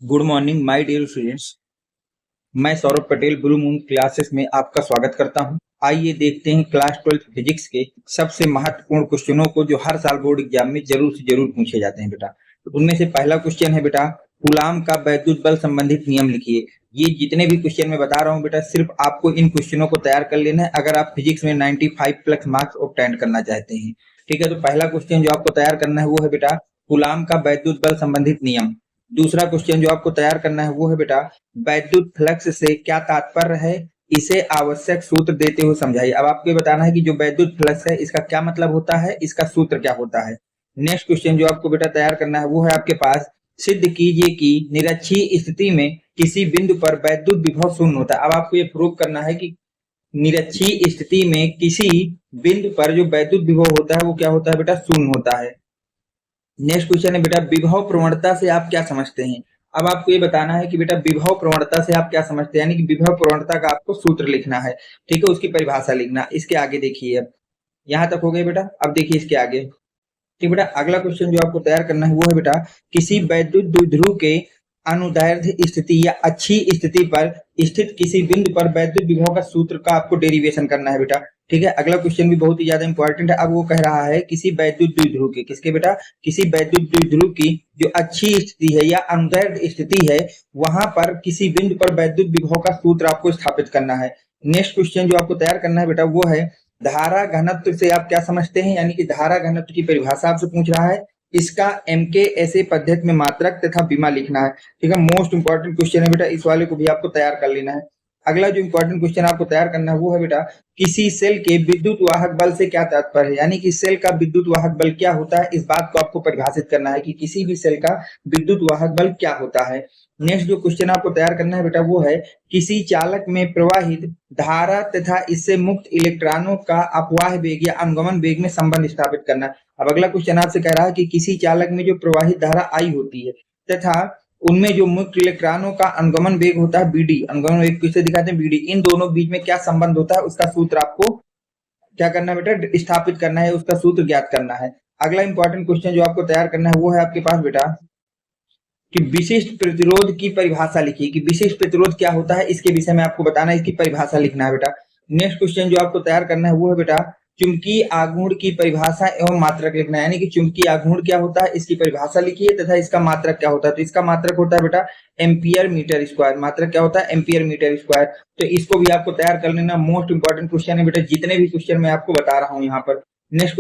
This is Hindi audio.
Good morning my dear students. मैं Saurabh Patel blue moon classes में आपका स्वागत करता हूं। आइए देखते हैं क्लास 12 फिजिक्स के सबसे महत्वपूर्ण क्वेश्चनों को जो हर साल बोर्ड एग्जाम में जरूर से जरूर पूछे जाते हैं बेटा। तो उनमें से पहला क्वेश्चन है बेटा, कूलाम का वैद्युत बल संबंधित नियम लिखिए। ये जितने भी क्वेश्चन मैं बता रहा हूँ बेटा, सिर्फ आपको इन क्वेश्चनों को तैयार कर लेना है अगर आप फिजिक्स में 95 प्लस मार्क्स ऑब्टेन करना चाहते हैं। ठीक है, तो पहला क्वेश्चन जो आपको तैयार करना है वो है बेटा, कूलाम का वैद्युत बल संबंधित नियम। दूसरा क्वेश्चन जो आपको तैयार करना है वो है बेटा, वैद्युत फ्लक्स से क्या तात्पर्य है, इसे आवश्यक सूत्र देते हुए समझाइए। अब आपको बताना है कि जो वैद्युत फ्लक्स है इसका क्या मतलब होता है, इसका सूत्र क्या होता है। नेक्स्ट क्वेश्चन जो आपको बेटा तैयार करना है वो है आपके पास, सिद्ध कीजिए कि निरक्षीय स्थिति में किसी बिंदु पर वैद्युत विभव शून्य होता है। अब आपको ये प्रूव करना है कि निरक्षीय स्थिति में किसी बिंदु पर जो वैद्युत विभव होता है वो क्या होता है बेटा, शून्य होता है। नेक्स्ट क्वेश्चन है बेटा, विभव प्रवणता से आप क्या समझते हैं। अब आपको ये बताना है कि बेटा विभव प्रवणता से आप क्या समझते हैं, यानी कि विभव प्रवणता का आपको सूत्र लिखना है। ठीक है, उसकी परिभाषा लिखना। इसके आगे देखिए, अब यहाँ तक हो गए बेटा। अब देखिए इसके आगे। ठीक बेटा, अगला क्वेश्चन जो आपको तैयार करना है वो है बेटा, किसी वैद्युत द्विध्रुव के अनुदैर्ध्य स्थिति या अच्छी स्थिति पर स्थित किसी बिंदु पर वैद्युत विभव का सूत्र का आपको डेरिवेशन करना है बेटा। ठीक है, अगला क्वेश्चन भी बहुत ही ज्यादा इंपॉर्टेंट है। अब वो कह रहा है किसी वैद्युत द्विध्रुव के, किसके बेटा, किसी वैद्युत द्विध्रुव की जो अच्छी स्थिति है या अनुदैर्ध्य स्थिति है, वहां पर किसी बिंदु पर वैद्युत विभव का सूत्र आपको स्थापित करना है। नेक्स्ट क्वेश्चन जो आपको तैयार करना है बेटा वो है, धारा घनत्व से आप क्या समझते हैं, यानी कि धारा घनत्व की परिभाषा आपसे पूछ रहा है। इसका एमके ऐसे पद्धति में मात्रक तथा बीमा लिखना है। ठीक है, मोस्ट इंपॉर्टेंट क्वेश्चन है बेटा, इस वाले को भी आपको तैयार कर लेना है। अगला जो इंपॉर्टेंट क्वेश्चन आपको तैयार करना है वो है बेटा, किसी सेल के विद्युत वाहक बल से क्या तात्पर्य है, यानी कि सेल का विद्युत वाहक बल क्या होता है, इस बात को आपको परिभाषित करना है कि किसी भी सेल का विद्युत वाहक बल क्या होता है। नेक्स्ट जो क्वेश्चन आपको तैयार करना है बेटा वो है, किसी चालक में प्रवाहित धारा तथा इससे मुक्त इलेक्ट्रॉनों का अपवाह वेग या अनुगमन वेग में संबंध स्थापित करना। अब अगला क्वेश्चन आपसे कह रहा है कि किसी चालक में जो प्रवाहित धारा आई होती है तथा उनमें जो मुक्त इलेक्ट्रॉनों का अनुगमन वेग होता है बीडी, अनुगमन वेग किसे दिखाते हैं, बीडी, इन दोनों बीच में क्या संबंध होता है उसका सूत्र आपको क्या करना है बेटा, स्थापित करना है, उसका सूत्र ज्ञात करना है। अगला इंपॉर्टेंट क्वेश्चन जो आपको तैयार करना है वो है आपके पास बेटा, कि विशिष्ट प्रतिरोध की परिभाषा लिखिए। कि विशिष्ट प्रतिरोध क्या होता है इसके विषय में आपको बताना है, इसकी परिभाषा लिखना है बेटा। नेक्स्ट क्वेश्चन जो आपको तैयार करना है वो है बेटा, चुंबकीय आघूर्ण की परिभाषा एवं मात्रक लिखना है, यानी कि चुंबकीय आघूर्ण क्या होता है इसकी परिभाषा लिखिए तथा इसका मात्रक क्या होता है। तो इसका मात्रक होता है बेटा एम्पियर मीटर स्क्वायर, मात्रक क्या होता है, एम्पियर मीटर स्क्वायर। तो इसको भी आपको तैयार कर लेना, मोस्ट इंपॉर्टेंट क्वेश्चन है बेटा, जितने भी क्वेश्चन मैं आपको बता रहा हूँ यहाँ पर। नेक्स्ट